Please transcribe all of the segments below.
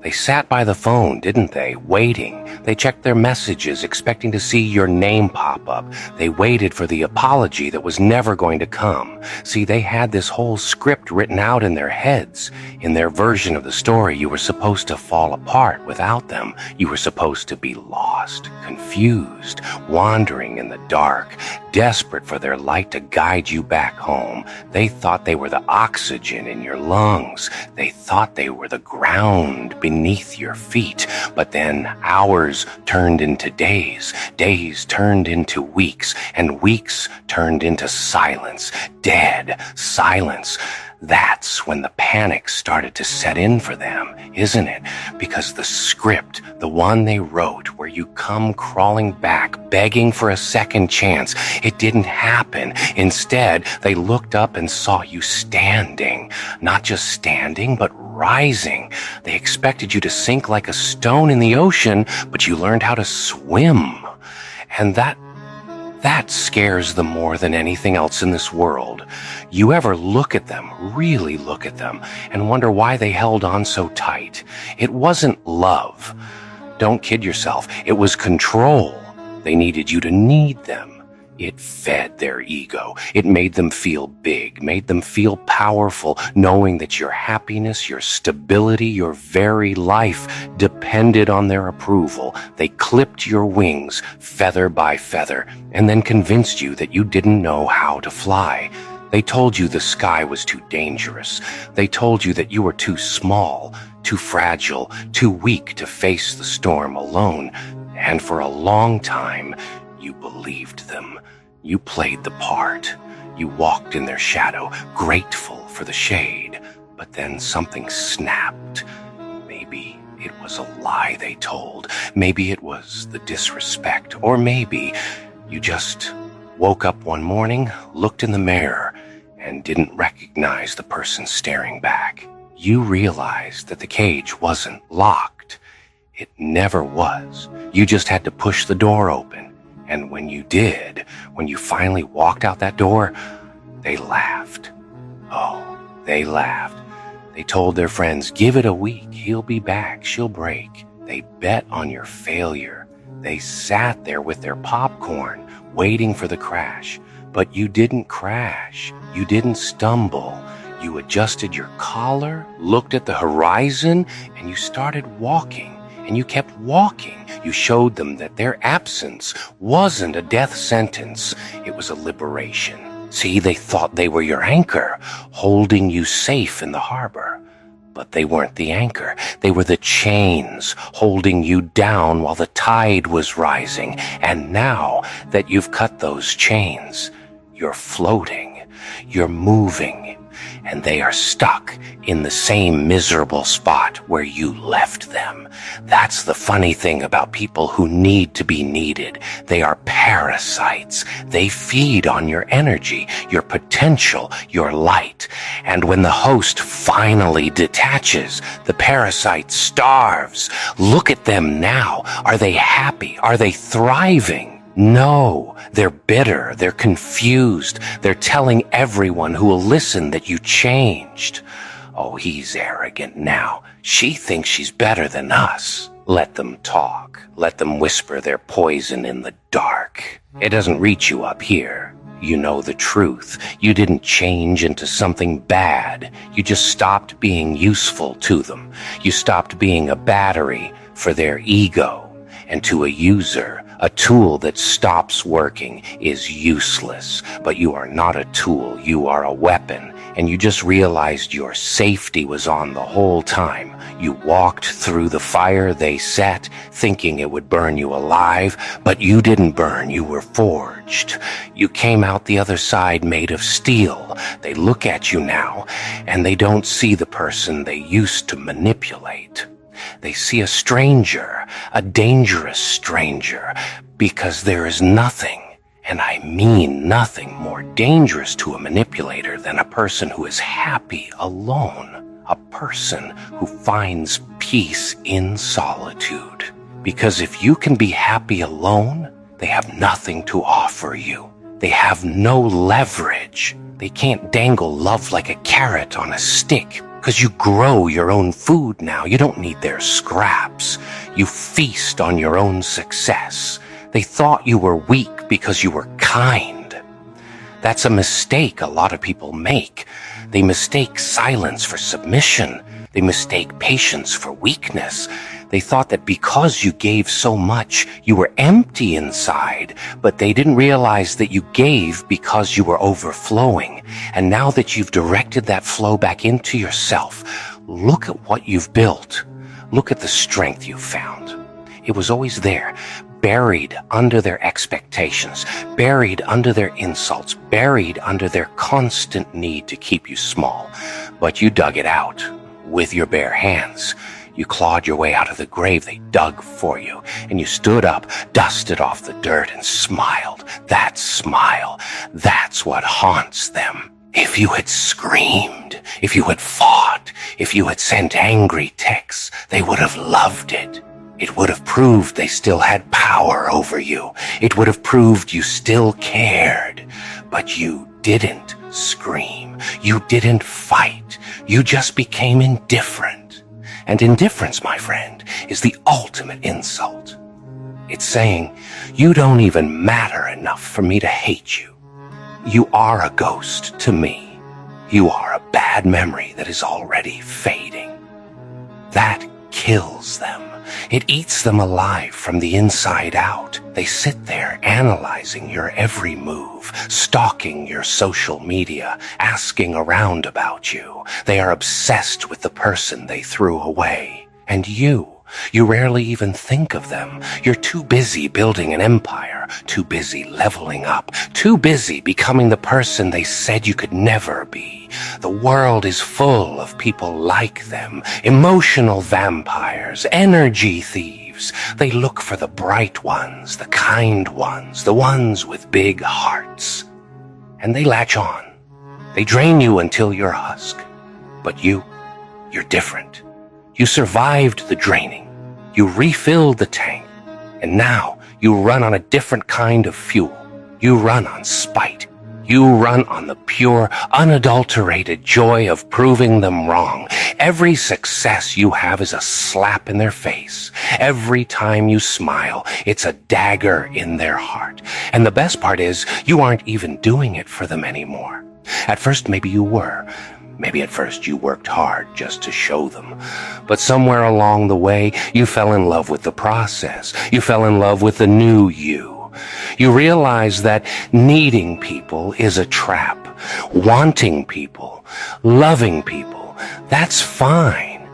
They sat by the phone, didn't they, waiting. They checked their messages, expecting to see your name pop up. They waited for the apology that was never going to come. See, they had this whole script written out in their heads. In their version of the story, you were supposed to fall apart without them. You were supposed to be lost, confused, wandering in the dark, desperate for their light to guide you back home. They thought they were the oxygen in your lungs. They thought they were the ground beneath your feet. But then hours turned into days, days turned into weeks, and weeks turned into silence, dead silence. That's when the panic started to set in for them, isn't it? Because the script, the one they wrote where you come crawling back, begging for a second chance, it didn't happen. Instead, they looked up and saw you standing. Not just standing, but rising. They expected you to sink like a stone in the ocean, but you learned how to swim. And that scares them more than anything else in this world. You ever look at them, really look at them, and wonder why they held on so tight? It wasn't love. Don't kid yourself. It was control. They needed you to need them. It fed their ego. It made them feel big, made them feel powerful, knowing that your happiness, your stability, your very life depended on their approval. They clipped your wings, feather by feather, and then convinced you that you didn't know how to fly. They told you the sky was too dangerous. They told you that you were too small, too fragile, too weak to face the storm alone. And for a long time, you believed them. You played the part. You walked in their shadow, grateful for the shade. But then something snapped. Maybe it was a lie they told. Maybe it was the disrespect. Or maybe you just woke up one morning, looked in the mirror, and didn't recognize the person staring back. You realized that the cage wasn't locked. It never was. You just had to push the door open. And when you did, when you finally walked out that door, they laughed. Oh, they laughed. They told their friends, give it a week, he'll be back, she'll break. They bet on your failure. They sat there with their popcorn, waiting for the crash. But you didn't crash. You didn't stumble. You adjusted your collar, looked at the horizon, and you started walking. And you kept walking. You showed them that their absence wasn't a death sentence. It was a liberation. See, they thought they were your anchor, holding you safe in the harbor. But they weren't the anchor. They were the chains holding you down while the tide was rising. And now that you've cut those chains, you're floating, you're moving, and they are stuck in the same miserable spot where you left them. That's the funny thing about people who need to be needed. They are parasites. They feed on your energy, your potential, your light. And when the host finally detaches, the parasite starves. Look at them now. Are they happy? Are they thriving? No, they're bitter, they're confused, they're telling everyone who will listen that you changed. Oh, he's arrogant now. She thinks she's better than us. Let them talk. Let them whisper their poison in the dark. It doesn't reach you up here. You know the truth. You didn't change into something bad. You just stopped being useful to them. You stopped being a battery for their ego. And to a user, a tool that stops working is useless. But you are not a tool, you are a weapon. And you just realized your safety was on the whole time. You walked through the fire they set, thinking it would burn you alive, but you didn't burn, you were forged. You came out the other side made of steel. They look at you now, and they don't see the person they used to manipulate. They see a stranger, a dangerous stranger, because there is nothing, and I mean nothing, more dangerous to a manipulator than a person who is happy alone, a person who finds peace in solitude. Because if you can be happy alone, they have nothing to offer you. They have no leverage. They can't dangle love like a carrot on a stick. 'Cause you grow your own food now. You don't need their scraps. You feast on your own success. They thought you were weak because you were kind. That's a mistake a lot of people make. They mistake silence for submission. They mistake patience for weakness. They thought that because you gave so much, you were empty inside, but they didn't realize that you gave because you were overflowing. And now that you've directed that flow back into yourself, look at what you've built. Look at the strength you found. It was always there, buried under their expectations, buried under their insults, buried under their constant need to keep you small. But you dug it out with your bare hands. You clawed your way out of the grave they dug for you, and you stood up, dusted off the dirt, and smiled. That smile, that's what haunts them. If you had screamed, if you had fought, if you had sent angry texts, they would have loved it. It would have proved they still had power over you. It would have proved you still cared. But you didn't scream. You didn't fight. You just became indifferent. And indifference, my friend, is the ultimate insult. It's saying, you don't even matter enough for me to hate you. You are a ghost to me. You are a bad memory that is already fading. That kills them. It eats them alive from the inside out. They sit there analyzing your every move, stalking your social media, asking around about you. They are obsessed with the person they threw away. And you rarely even think of them. You're too busy building an empire, too busy leveling up, too busy becoming the person they said you could never be. The world is full of people like them, emotional vampires, energy thieves. They look for the bright ones, the kind ones, the ones with big hearts. And they latch on. They drain you until you're a husk. But you're different. You survived the draining. You refilled the tank. And now you run on a different kind of fuel. You run on spite. You run on the pure, unadulterated joy of proving them wrong. Every success you have is a slap in their face. Every time you smile, it's a dagger in their heart. And the best part is, you aren't even doing it for them anymore. At first, maybe you were. Maybe at first you worked hard just to show them. But somewhere along the way, you fell in love with the process. You fell in love with the new you. You realize that needing people is a trap. Wanting people, loving people, that's fine.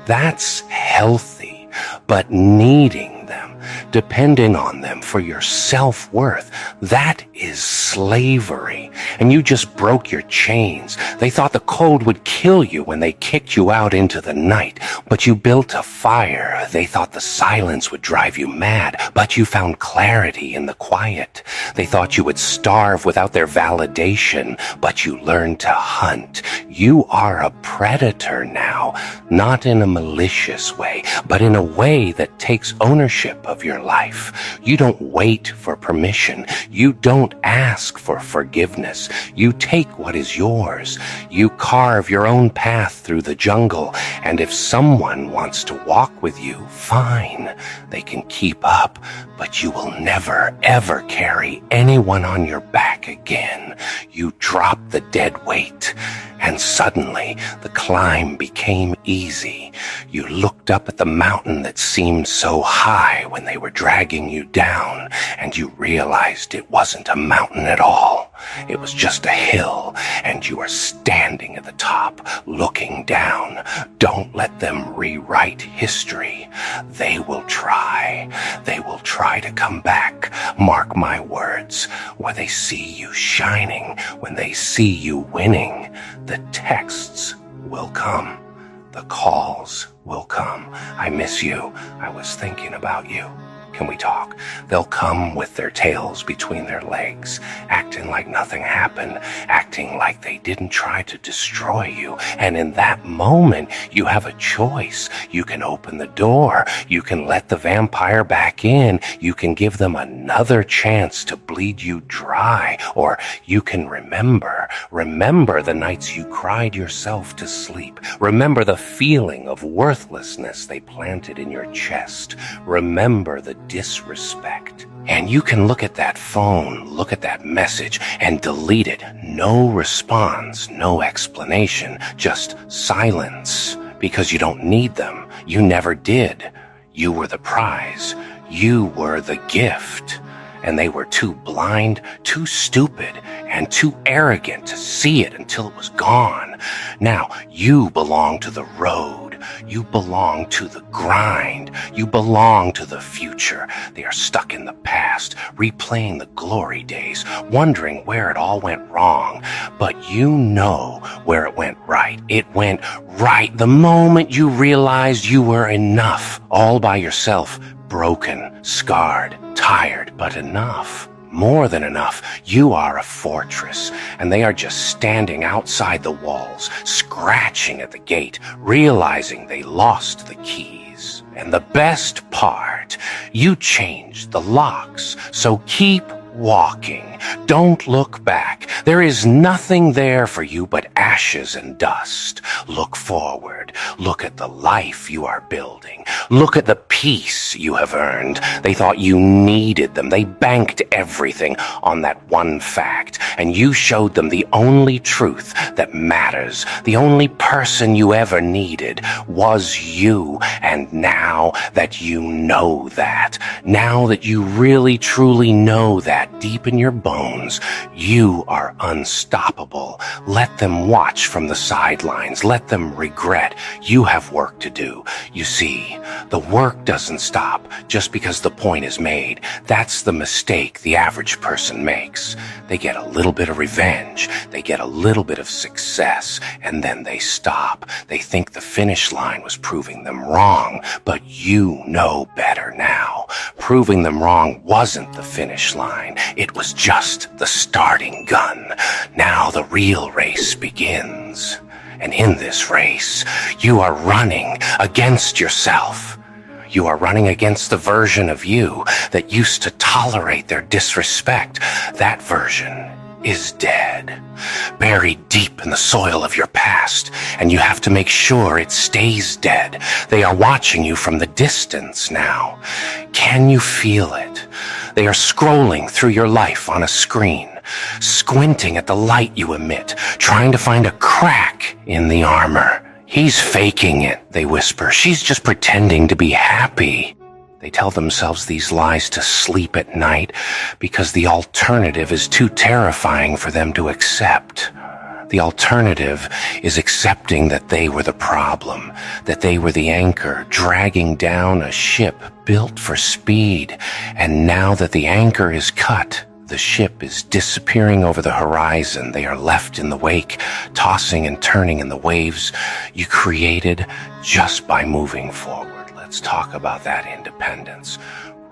That's healthy. But needing them, depending on them for your self-worth, that is slavery. And you just broke your chains. They thought the cold would kill you when they kicked you out into the night, but you built a fire. They thought the silence would drive you mad, but you found clarity in the quiet. They thought you would starve without their validation, but you learned to hunt. You are a predator now, not in a malicious way, but in a way that takes ownership of your life. You don't wait for permission. You don't ask for forgiveness. You take what is yours. You carve your own path through the jungle, and if someone wants to walk with you, fine. They can keep up, but you will never, ever carry anyone on your back again. You drop the dead weight, and suddenly the climb became easy. You looked up at the mountain that seemed so high when they were dragging you down, and you realized it wasn't a mountain at all. It was just a hill, and you are standing at the top, looking down. Don't let them rewrite history. They will try. They will try to come back. Mark my words. When they see you shining, when they see you winning, the texts will come. The calls will come. I miss you. I was thinking about you. Can we talk? They'll come with their tails between their legs, acting like nothing happened, acting like they didn't try to destroy you. And in that moment, you have a choice. You can open the door. You can let the vampire back in. You can give them another chance to bleed you dry. Or you can remember the nights you cried yourself to sleep. Remember the feeling of worthlessness they planted in your chest. Remember the disrespect. And you can look at that phone, look at that message, and delete it. No response, no explanation, just silence. Because you don't need them. You never did. You were the prize. You were the gift. And they were too blind, too stupid, and too arrogant to see it until it was gone. Now, you belong to the road. You belong to the grind. You belong to the future. They are stuck in the past, replaying the glory days, wondering where it all went wrong. But you know where it went right. It went right the moment you realized you were enough, all by yourself, broken, scarred, tired, but enough. More than enough. You are a fortress, and they are just standing outside the walls, scratching at the gate, realizing they lost the keys. And the best part, you changed the locks, so keep walking. Don't look back. There is nothing there for you but ashes and dust. Look forward. Look at the life you are building. Look at the peace you have earned. They thought you needed them. They banked everything on that one fact, and you showed them the only truth that matters. The only person you ever needed was you. And now that you know that, now that you really truly know that deep in your bones, you are unstoppable. Let them watch from the sidelines. Let them regret. You have work to do. You see, the work doesn't stop just because the point is made. That's the mistake the average person makes. They get a little bit of revenge. They get a little bit of success, and then they stop. They think the finish line was proving them wrong, but you know better now. Proving them wrong wasn't the finish line. It was just the starting gun. Now the real race begins. And in this race, you are running against yourself. You are running against the version of you that used to tolerate their disrespect. That version is dead, buried deep in the soil of your past, and you have to make sure it stays dead. They are watching you from the distance now. Can you feel it? They are scrolling through your life on a screen, squinting at the light you emit, trying to find a crack in the armor. He's faking it, they whisper. She's just pretending to be happy. They tell themselves these lies to sleep at night because the alternative is too terrifying for them to accept. The alternative is accepting that they were the problem, that they were the anchor dragging down a ship built for speed. And now that the anchor is cut, the ship is disappearing over the horizon. They are left in the wake, tossing and turning in the waves you created just by moving forward. Let's talk about that independence.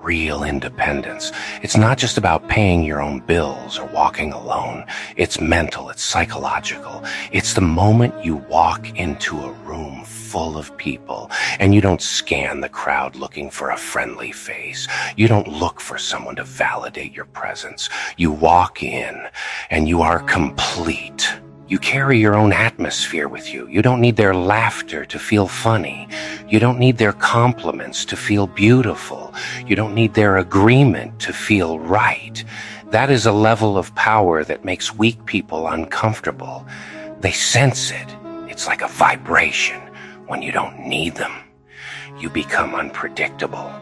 Real independence. It's not just about paying your own bills or walking alone. It's mental, it's psychological. It's the moment you walk into a room full of people and you don't scan the crowd looking for a friendly face. You don't look for someone to validate your presence. You walk in and you are complete. You carry your own atmosphere with you. You don't need their laughter to feel funny. You don't need their compliments to feel beautiful. You don't need their agreement to feel right. That is a level of power that makes weak people uncomfortable. They sense it. It's like a vibration when you don't need them. You become unpredictable.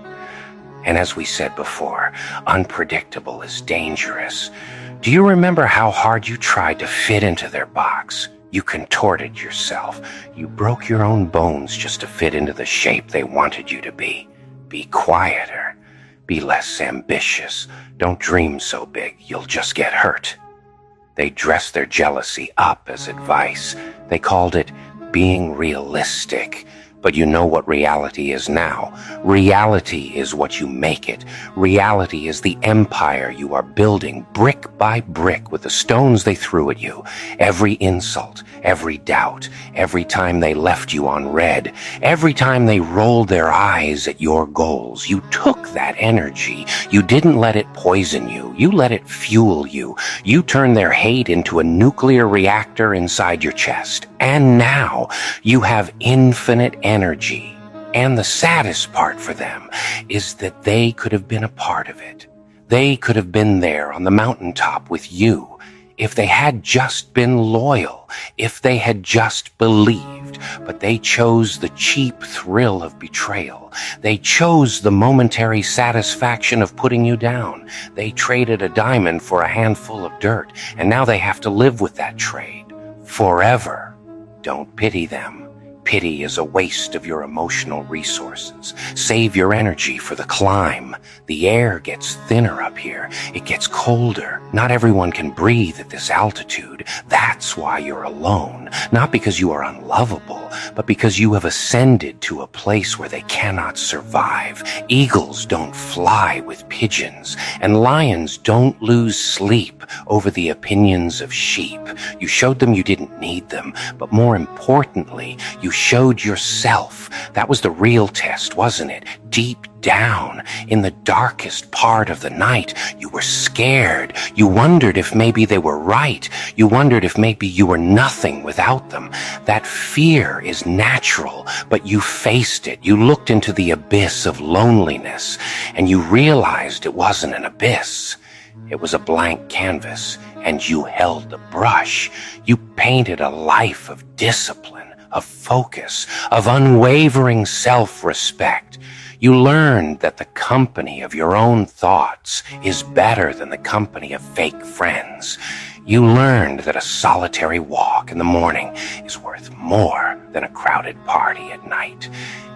And as we said before, unpredictable is dangerous. Do you remember how hard you tried to fit into their box? You contorted yourself. You broke your own bones just to fit into the shape they wanted you to be. Be quieter. Be less ambitious. Don't dream so big, you'll just get hurt. They dressed their jealousy up as advice. They called it being realistic. But you know what reality is now. Reality is what you make it. Reality is the empire you are building brick by brick with the stones they threw at you. Every insult, every doubt, every time they left you on red, every time they rolled their eyes at your goals. You took that energy. You didn't let it poison you. You let it fuel you. You turned their hate into a nuclear reactor inside your chest. And now you have infinite energy. And the saddest part for them is that they could have been a part of it. They could have been there on the mountaintop with you if they had just been loyal, if they had just believed. But they chose the cheap thrill of betrayal. They chose the momentary satisfaction of putting you down. They traded a diamond for a handful of dirt, and now they have to live with that trade forever. Don't pity them. Pity is a waste of your emotional resources. Save your energy for the climb. The air gets thinner up here. It gets colder. Not everyone can breathe at this altitude. That's why you're alone. Not because you are unlovable, but because you have ascended to a place where they cannot survive. Eagles don't fly with pigeons, and lions don't lose sleep over the opinions of sheep. You showed them you didn't need them, but more importantly, you showed yourself. That was the real test, wasn't it? Deep down, in the darkest part of the night, you were scared. You wondered if maybe they were right. You wondered if maybe you were nothing without them. That fear is natural, but you faced it. You looked into the abyss of loneliness, and you realized it wasn't an abyss. It was a blank canvas, and you held the brush. You painted a life of discipline, of focus, of unwavering self-respect. You learned that the company of your own thoughts is better than the company of fake friends. You learned that a solitary walk in the morning is worth more than a crowded party at night.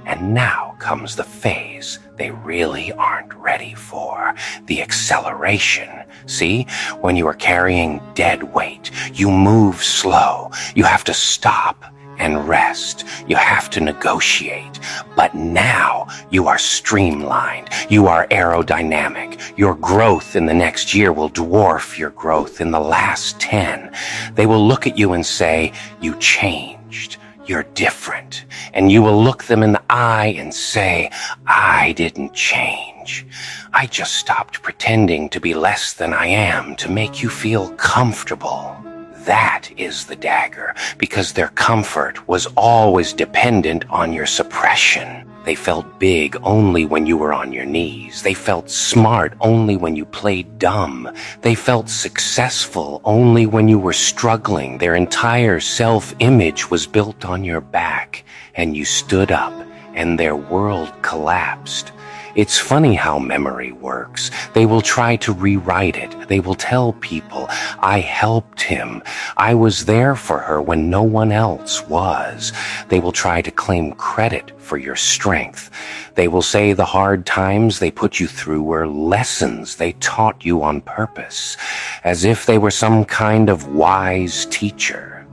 And now comes the phase they really aren't ready for, the acceleration. See, when you are carrying dead weight, you move slow. You have to stop and rest. You have to negotiate. But now you are streamlined. You are aerodynamic. Your growth in the next year will dwarf your growth in the last 10. They will look at you and say, you changed. You're different. And you will look them in the eye and say, I didn't change. I just stopped pretending to be less than I am to make you feel comfortable. That is the dagger, because their comfort was always dependent on your suppression. They felt big only when you were on your knees. They felt smart only when you played dumb. They felt successful only when you were struggling. Their entire self-image was built on your back, and you stood up, and their world collapsed. It's funny how memory works. They will try to rewrite it. They will tell people, I helped him. I was there for her when no one else was. They will try to claim credit for your strength. They will say the hard times they put you through were lessons they taught you on purpose, as if they were some kind of wise teacher.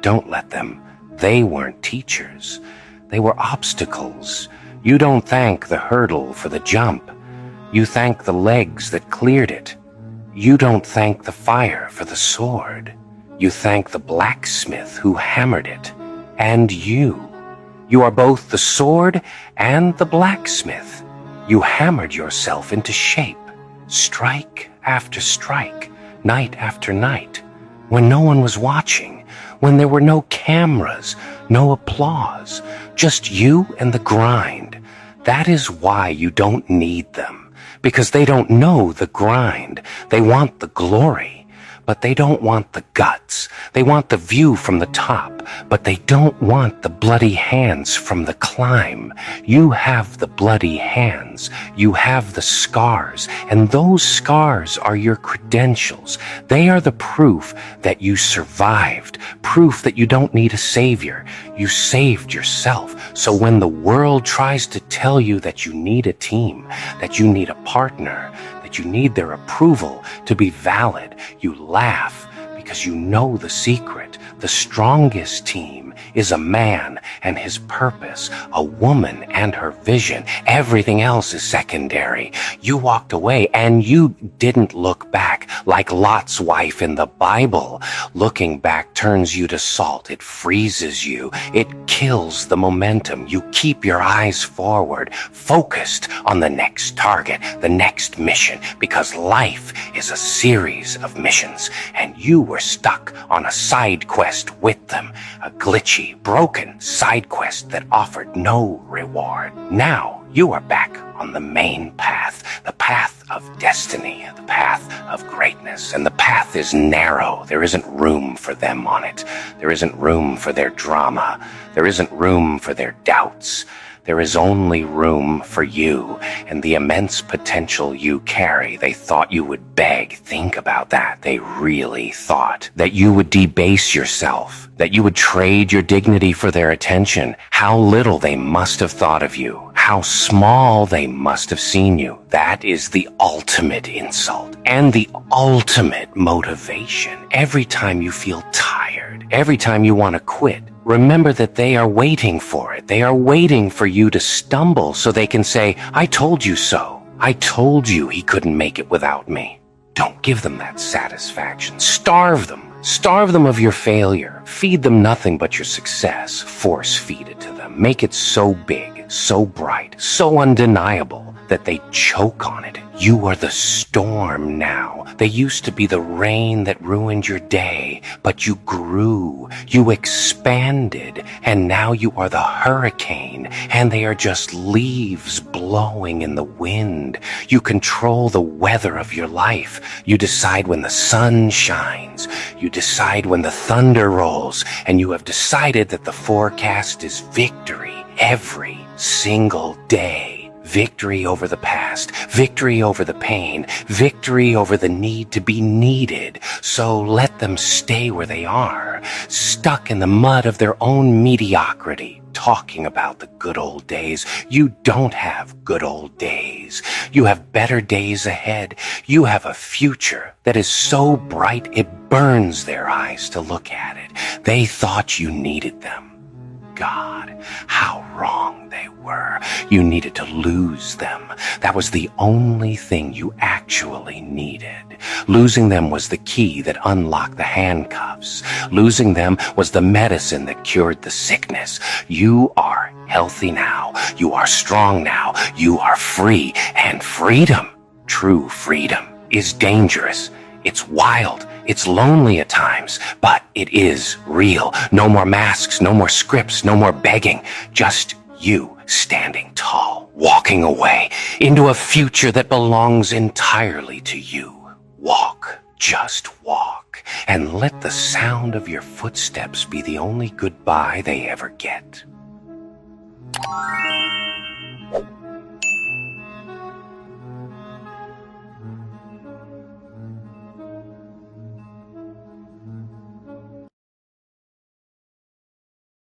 Don't let them. They weren't teachers. They were obstacles. You don't thank the hurdle for the jump. You thank the legs that cleared it. You don't thank the fire for the sword. You thank the blacksmith who hammered it. And you. You are both the sword and the blacksmith. You hammered yourself into shape, strike after strike, night after night, when no one was watching, when there were no cameras, no applause, just you and the grind. That is why you don't need them, because they don't know the grind. They want the glory, but they don't want the guts. They want the view from the top, but they don't want the bloody hands from the climb. You have the bloody hands. You have the scars, and those scars are your credentials. They are the proof that you survived, proof that you don't need a savior. You saved yourself. So when the world tries to tell you that you need a team, that you need a partner, that you need their approval to be valid, you laugh, because you know the secret. The strongest team is a man and his purpose, a woman and her vision. Everything else is secondary. You walked away and you didn't look back like Lot's wife in the Bible. Looking back turns you to salt. It freezes you. It kills the momentum. You keep your eyes forward, focused on the next target, the next mission, because life is a series of missions, and you were stuck on a side quest with them, a glitchy, broken side quest that offered no reward. Now you are back on the main path, the path of destiny, the path of greatness, and the path is narrow. There isn't room for them on it. There isn't room for their drama. There isn't room for their doubts. There is only room for you and the immense potential you carry. They thought you would beg. Think about that. They really thought that you would debase yourself, that you would trade your dignity for their attention. How little they must have thought of you. How small they must have seen you. That is the ultimate insult and the ultimate motivation. Every time you feel tired, every time you want to quit, remember that they are waiting for it. They are waiting for you to stumble so they can say, I told you so. I told you he couldn't make it without me. Don't give them that satisfaction. Starve them. Starve them of your failure. Feed them nothing but your success. Force feed it to them. Make it so big, so bright, so undeniable that they choke on it. You are the storm now. They used to be the rain that ruined your day, but you grew, you expanded, and now you are the hurricane, and they are just leaves blowing in the wind. You control the weather of your life. You decide when the sun shines. You decide when the thunder rolls, and you have decided that the forecast is victory every single day. Victory over the past, victory over the pain, victory over the need to be needed. So let them stay where they are, stuck in the mud of their own mediocrity, talking about the good old days. You don't have good old days. You have better days ahead. You have a future that is so bright it burns their eyes to look at it. They thought you needed them. God, how wrong they were. You needed to lose them. That was the only thing you actually needed. Losing them was the key that unlocked the handcuffs. Losing them was the medicine that cured the sickness. You are healthy now. You are strong now. You are free. And freedom, true freedom, is dangerous. It's wild. It's lonely at times, but it is real. No more masks, no more scripts, no more begging. Just you standing tall, walking away into a future that belongs entirely to you. Walk, just walk, and let the sound of your footsteps be the only goodbye they ever get.